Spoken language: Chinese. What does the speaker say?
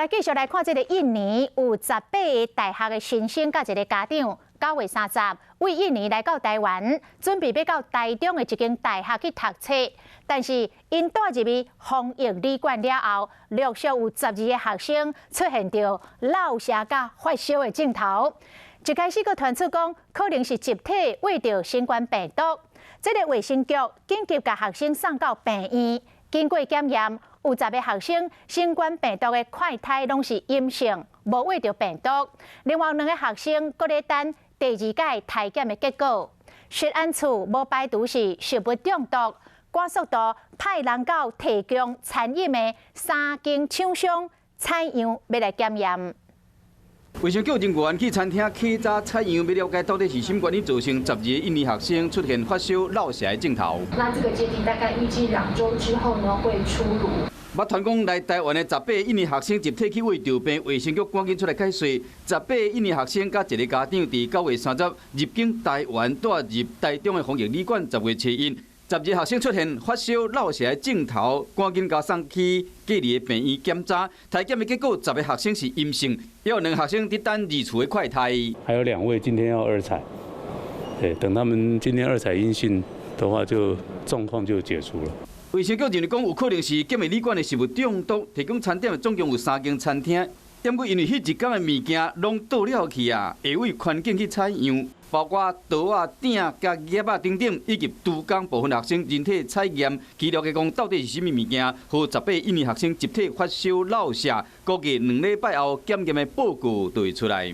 来继续来看这个印尼有18个大学的新生甲一个家长，9月30为印尼来到台湾，准备要到台中的一间大学去读册。但是因住入去防疫旅馆了后，陆续有12个学生出现着落舌甲发烧的症头。一开始佫传出讲，可能是集体为着新冠病毒。这个卫生局紧急甲学生送到病院，经过检验，有10个学生新冠病毒的快筛拢是阴性，无为着病毒。另外2个学生佫咧等第2届体检的结果。食安处无排除是食物中毒，赶速度派人到提供餐饮的3间厂商采样要来检验。卫生局人员去餐厅客早采样，要了解到底是什么原因造成12个印尼学生出现发烧、落舌的症头。那这个鉴定大概预计2周之后呢会出炉。捌传讲来台湾的18个印尼学生集体去胃肠病，卫生局赶紧出来解说，18个印尼学生甲一个家长，伫9月30入境台湾，住入台中的防疫旅馆，10月初因。12个学生出现发烧、落舌的症头，赶紧甲送去隔离的病院检查，体检的结果10个学生是阴性，也有2个学生伫等移除的快筛。还有2位今天要2采，对，等他们今天2采阴性的话，就状况就解除了。卫生局认为讲有可能是检疫旅馆的食物中毒，提供餐点总共有3间餐厅，点过因为迄一天的物件拢倒了去啊，下位环境去采样。包括刀啊、鼎、甲叶啊等等，以及拄工部分学生人体采验，记录的讲到底是甚物物件，和18个印尼学生集体发烧、落舌，估计2礼拜后检验的报告就会出来。